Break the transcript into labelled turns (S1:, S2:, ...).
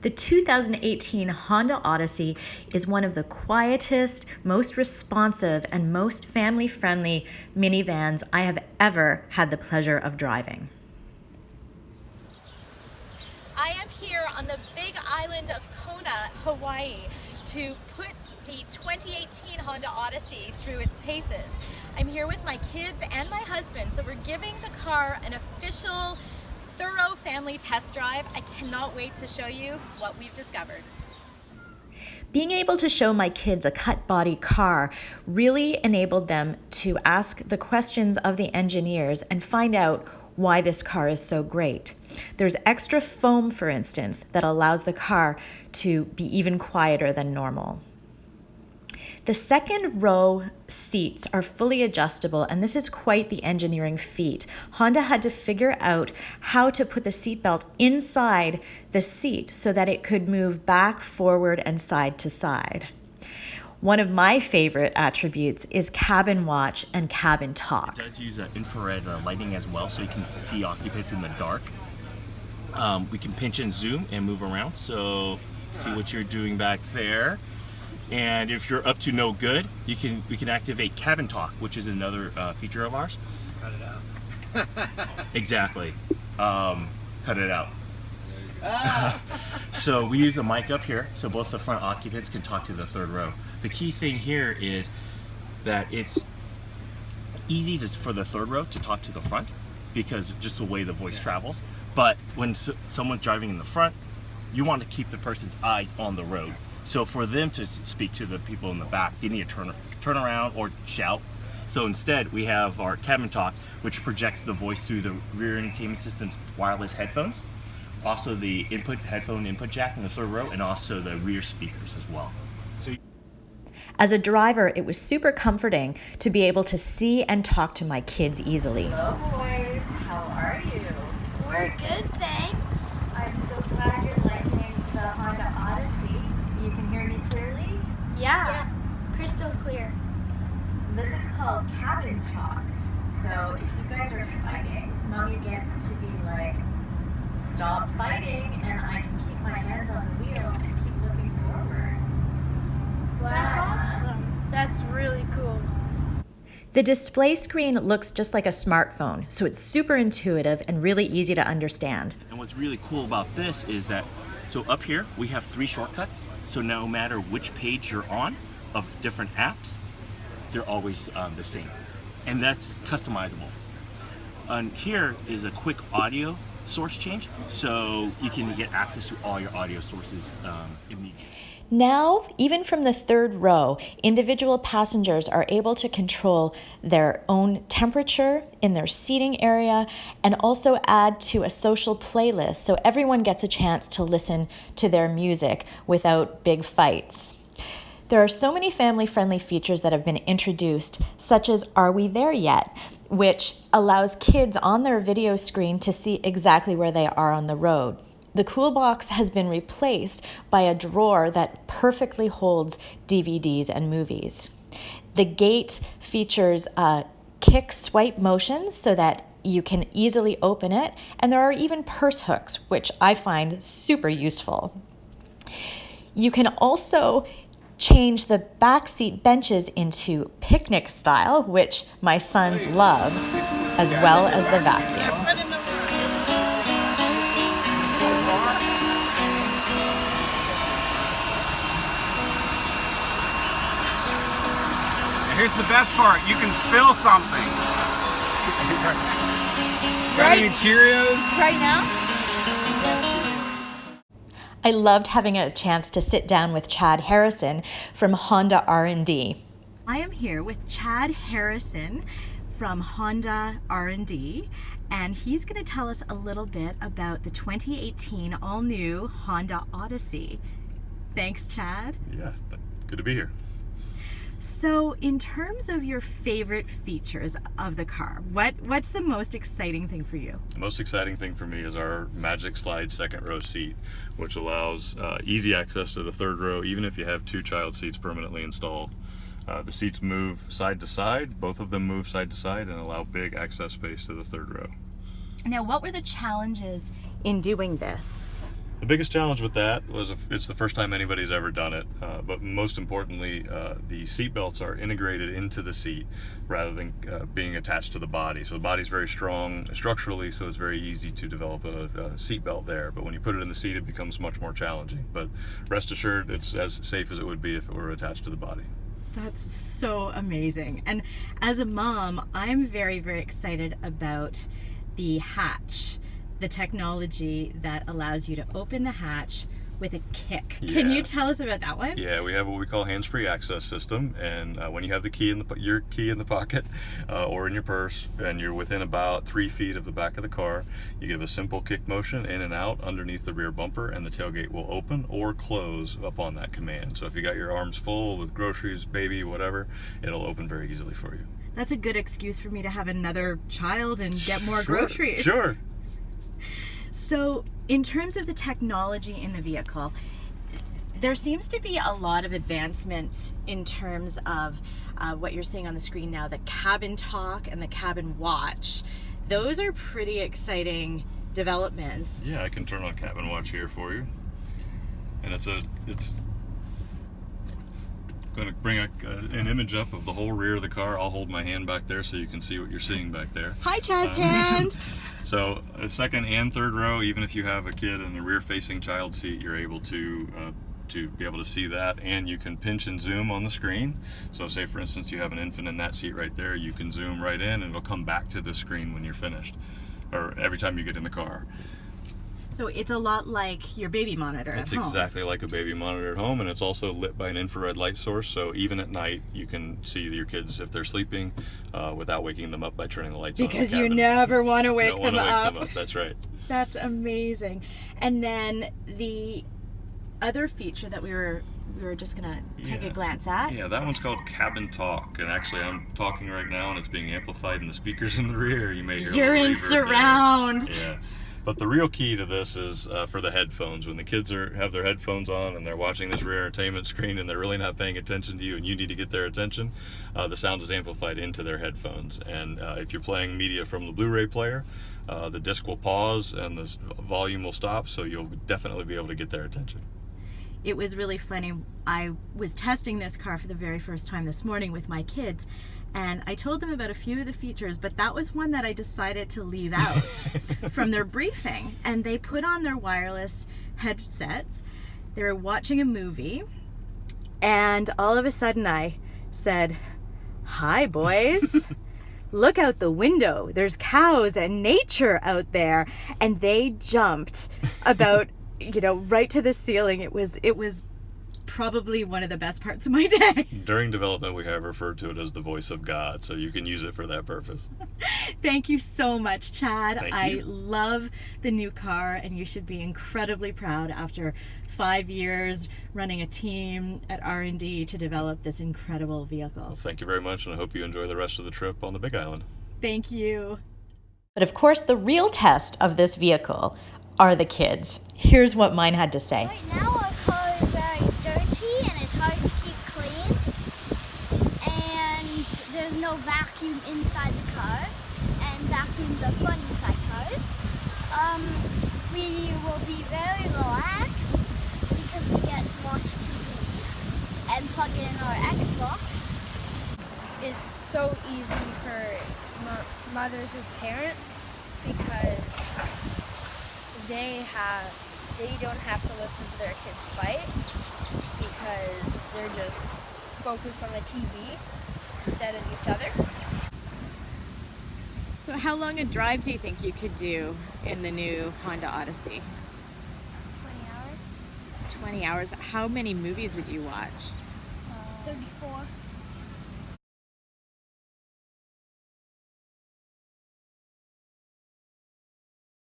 S1: The 2018 Honda Odyssey is one of the quietest, most responsive, and most family-friendly minivans I have ever had the pleasure of driving.
S2: I am here on the big island of Kona, Hawaii, to put the 2018 Honda Odyssey through its paces. I'm here with my kids and my husband, so we're giving the car an official thorough family test drive. I cannot wait to show you what we've discovered.
S1: Being able to show my kids a cut body car really enabled them to ask the questions of the engineers and find out why this car is so great. There's extra foam, for instance, that allows the car to be even quieter than normal. The second row seats are fully adjustable, and this is quite the engineering feat. Honda had to figure out how to put the seatbelt inside the seat so that it could move back, forward, and side to side. One of my favorite attributes is cabin watch and cabin talk.
S3: It does use infrared lighting as well, so you can see occupants in the dark. We can pinch and zoom and move around, so see what you're doing back there. And if you're up to no good, we can activate cabin talk, which is another feature of ours.
S4: Cut it out.
S3: Exactly. Cut it out. So we use the mic up here, so both the front occupants can talk to the third row. The key thing here is that it's easy for the third row to talk to the front because just the way the voice travels. But when someone's driving in the front, you want to keep the person's eyes on the road. So for them to speak to the people in the back, they need to turn around or shout. So instead, we have our cabin talk, which projects the voice through the rear entertainment system's wireless headphones, also the headphone input jack in the third row, and also the rear speakers as well.
S1: As a driver, it was super comforting to be able to see and talk to my kids easily.
S5: Hello, boys. How are you?
S6: We're good, thanks.
S5: I'm so glad you're liking the Honda Odyssey. You can hear me clearly?
S6: Yeah. Crystal clear.
S5: This is called cabin talk. So if you guys are fighting, Mommy gets to be like, stop fighting, and I can keep my hands on the wheel and keep looking forward.
S6: Wow. That's awesome. That's really cool.
S1: The display screen looks just like a smartphone, so it's super intuitive and really easy to understand.
S3: And what's really cool about this is that, so up here we have 3 shortcuts, so no matter which page you're on of different apps, they're always the same. And that's customizable. And here is a quick audio source change, so you can get access to all your audio sources immediately.
S1: Now, even from the third row, individual passengers are able to control their own temperature in their seating area and also add to a social playlist so everyone gets a chance to listen to their music without big fights. There are so many family-friendly features that have been introduced, such as Are We There Yet?, which allows kids on their video screen to see exactly where they are on the road. The cool box has been replaced by a drawer that perfectly holds DVDs and movies. The gate features a kick swipe motion so that you can easily open it, and there are even purse hooks, which I find super useful. You can also change the backseat benches into picnic style, which my sons loved, as well as the vacuum.
S4: Here's the best part, you can spill something. Got any Cheerios?
S6: Right now?
S1: I loved having a chance to sit down with Chad Harrison from Honda R&D. I am here with Chad Harrison from Honda R&D, and he's going to tell us a little bit about the 2018 all-new Honda Odyssey. Thanks, Chad.
S7: Yeah, good to be here.
S1: So in terms of your favorite features of the car, what's the most exciting thing for you?
S7: The most exciting thing for me is our Magic Slide second row seat, which allows easy access to the third row, even if you have 2 child seats permanently installed. The seats move side to side, both of them move side to side and allow big access space to the third row.
S1: Now, what were the challenges in doing this?
S7: The biggest challenge with that was it's the first time anybody's ever done it, but most importantly, the seat belts are integrated into the seat rather than being attached to the body. So the body's very strong structurally, so it's very easy to develop a seat belt there. But when you put it in the seat, it becomes much more challenging. But rest assured, it's as safe as it would be if it were attached to the body.
S2: That's so amazing. And as a mom, I'm very, very excited about the hatch, the technology that allows you to open the hatch with a kick. Can you tell us about that one?
S7: Yeah, we have what we call hands-free access system, and when you have the key in your key in the pocket or in your purse, and you're within about 3 feet of the back of the car, you give a simple kick motion in and out underneath the rear bumper, and the tailgate will open or close upon that command. So if you got your arms full with groceries, baby, whatever, it'll open very easily for you.
S2: That's a good excuse for me to have another child and get more groceries.
S7: Sure.
S2: So in terms of the technology in the vehicle, there seems to be a lot of advancements in terms of what you're seeing on the screen now, the cabin talk and the cabin watch. Those are pretty exciting developments.
S7: Yeah, I can turn on cabin watch here for you. And it's going to bring an image up of the whole rear of the car. I'll hold my hand back there so you can see what you're seeing back there.
S2: Hi, Chad's hand.
S7: So second and third row, even if you have a kid in a rear-facing child seat, you're able to be able to see that, and you can pinch and zoom on the screen. So say for instance you have an infant in that seat right there, you can zoom right in and it'll come back to the screen when you're finished, or every time you get in the car.
S2: So it's a lot like your baby monitor at home.
S7: It's exactly like a baby monitor at home, and it's also lit by an infrared light source, so even at night you can see your kids if they're sleeping without waking them up by turning the lights on.
S2: Because you never want to wake them up.
S7: That's right.
S2: That's amazing. And then the other feature that we were just gonna take a glance at.
S7: Yeah, that one's called Cabin Talk, and actually I'm talking right now and it's being amplified in the speakers in the rear. You may hear
S2: You're in surround.
S7: Yeah. But the real key to this is for the headphones. When the kids have their headphones on and they're watching this rear entertainment screen and they're really not paying attention to you and you need to get their attention, the sound is amplified into their headphones. And if you're playing media from the Blu-ray player, the disc will pause and the volume will stop, so you'll definitely be able to get their attention.
S2: It was really funny. I was testing this car for the very first time this morning with my kids, and I told them about a few of the features, but that was one that I decided to leave out from their briefing. And they put on their wireless headsets, they were watching a movie, and all of a sudden I said, "Hi boys, look out the window, there's cows and nature out there." And they jumped about right to the ceiling. It was probably one of the best parts of my day.
S7: During development, we have referred to it as the voice of God, so you can use it for that purpose.
S2: Thank you so much, Chad.
S7: Thank
S2: I
S7: you.
S2: love the new car, and you should be incredibly proud after 5 years running a team at R&D to develop this incredible vehicle.
S7: Well, thank you very much, and I hope you enjoy the rest of the trip on the Big Island.
S2: Thank you.
S1: But of course, the real test of this vehicle are the kids. Here's what mine had to say.
S6: Right now our car is very dirty and it's hard to keep clean. And there's no vacuum inside the car. And vacuums are fun inside cars. We will be very relaxed because we get to watch TV and plug in our Xbox.
S8: It's so easy for mothers with parents because they don't have to listen to their kids fight because they're just focused on the TV instead of each other.
S2: So how long a drive do you think you could do in the new Honda Odyssey?
S6: 20 hours.
S2: 20 hours. How many movies would you watch?
S6: 34.